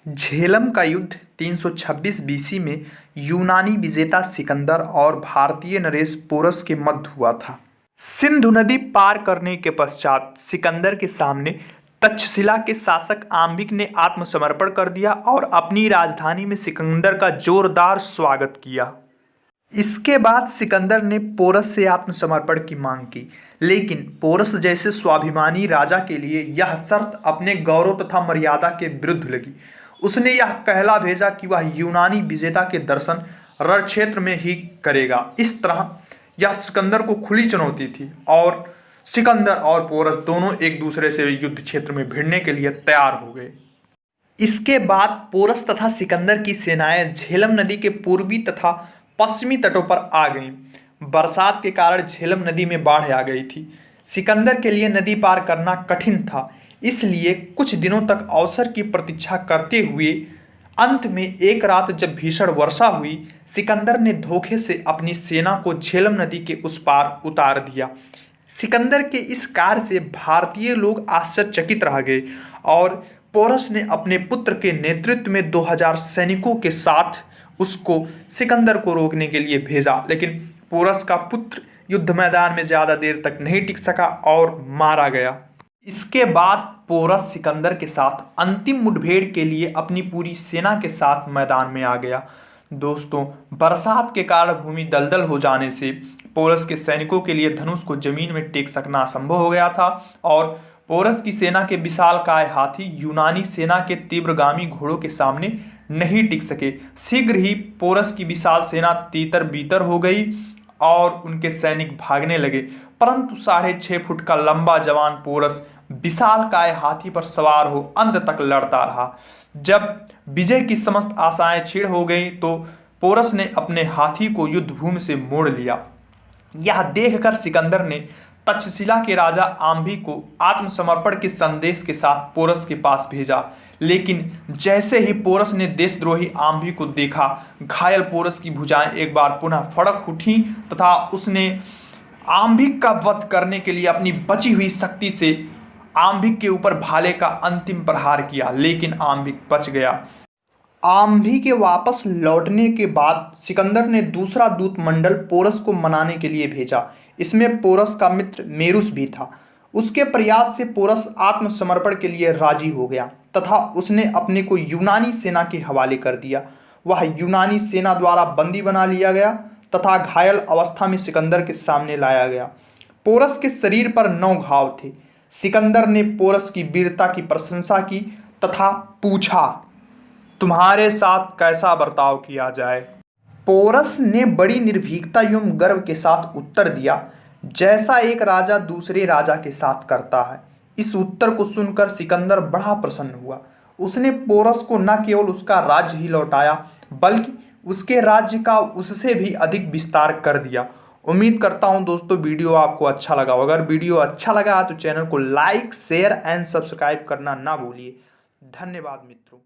झेलम का युद्ध 326 बीसी में यूनानी विजेता सिकंदर और भारतीय नरेश पोरस के मध्य हुआ था। सिंधु नदी पार करने के पश्चात सिकंदर के सामने तक्षशिला के शासक आम्बिक ने आत्मसमर्पण कर दिया और अपनी राजधानी में सिकंदर का जोरदार स्वागत किया। इसके बाद सिकंदर ने पोरस से आत्मसमर्पण की मांग की, लेकिन पोरस जैसे स्वाभिमानी राजा के लिए यह शर्त अपने गौरव तथा मर्यादा के विरुद्ध लगी। उसने यह कहला भेजा कि वह यूनानी विजेता के दर्शन रण क्षेत्र में ही करेगा। इस तरह यह सिकंदर को खुली चुनौती थी और सिकंदर और पोरस दोनों एक दूसरे से युद्ध क्षेत्र में भिड़ने के लिए तैयार हो गए। इसके बाद पोरस तथा सिकंदर की सेनाएं झेलम नदी के पूर्वी तथा पश्चिमी तटों पर आ गईं। बरसात के कारण झेलम नदी में बाढ़ आ गई थी। सिकंदर के लिए नदी पार करना कठिन था, इसलिए कुछ दिनों तक अवसर की प्रतीक्षा करते हुए अंत में एक रात जब भीषण वर्षा हुई, सिकंदर ने धोखे से अपनी सेना को झेलम नदी के उस पार उतार दिया। सिकंदर के इस कार्य से भारतीय लोग आश्चर्यचकित रह गए और पोरस ने अपने पुत्र के नेतृत्व में 2000 सैनिकों के साथ उसको सिकंदर को रोकने के लिए भेजा, लेकिन पोरस का पुत्र युद्ध मैदान में ज्यादा देर तक नहीं टिक सका और मारा गया। इसके बाद पोरस सिकंदर के साथ अंतिम मुठभेड़ के लिए अपनी पूरी सेना के साथ मैदान में आ गया। दोस्तों, बरसात के कारण भूमि दलदल हो जाने से पोरस के सैनिकों के लिए धनुष को जमीन में टेक सकना असंभव हो गया था और पोरस की सेना के विशालकाय हाथी यूनानी सेना के तीव्रगामी घोड़ों के सामने नहीं टिक सके। शीघ्र ही पोरस की विशाल सेना तीतर बीतर हो गई और उनके सैनिक भागने लगे, परंतु 6.5 फुट का लंबा जवान पोरस विशालकाय हाथी पर सवार हो अंत तक लड़ता रहा। जब विजय की समस्त आशाएं क्षीण हो गई तो पोरस ने अपने हाथी को युद्ध भूमि से मोड़ लिया। यह देखकर सिकंदर ने तक्षशिला के राजा आम्भी को आत्मसमर्पण के संदेश के साथ पोरस के पास भेजा, लेकिन जैसे ही पोरस ने देशद्रोही आम्भी को देखा, घायल पोरस की भुजाएं एक बार पुनः फड़क उठी तथा उसने आम्भिक का वध करने के लिए अपनी बची हुई शक्ति से आम्भिक के ऊपर भाले का अंतिम प्रहार किया, लेकिन आम्भिक बच गया। आम्भी के वापस लौटने के बाद सिकंदर ने दूसरा दूत मंडल पोरस को मनाने के लिए भेजा। इसमें पोरस का मित्र मेरुस भी था। उसके प्रयास से पोरस आत्मसमर्पण के लिए राजी हो गया तथा उसने अपने को यूनानी सेना के हवाले कर दिया। वह यूनानी सेना द्वारा बंदी बना लिया गया तथा घायल अवस्था में सिकंदर के सामने लाया गया। पोरस के शरीर पर 9 घाव थे। सिकंदर ने पोरस की वीरता की प्रशंसा की तथा पूछा, तुम्हारे साथ कैसा बर्ताव किया जाए। पोरस ने बड़ी निर्भीकता एवं गर्व के साथ उत्तर दिया, जैसा एक राजा दूसरे राजा के साथ करता है। इस उत्तर को सुनकर सिकंदर बड़ा प्रसन्न हुआ। उसने पोरस को न केवल उसका राज्य ही लौटाया बल्कि उसके राज्य का उससे भी अधिक विस्तार कर दिया। उम्मीद करता हूं दोस्तों वीडियो आपको अच्छा लगा होगा। अगर वीडियो अच्छा लगा तो चैनल को लाइक, शेयर एंड सब्सक्राइब करना ना भूलिए। धन्यवाद मित्रों।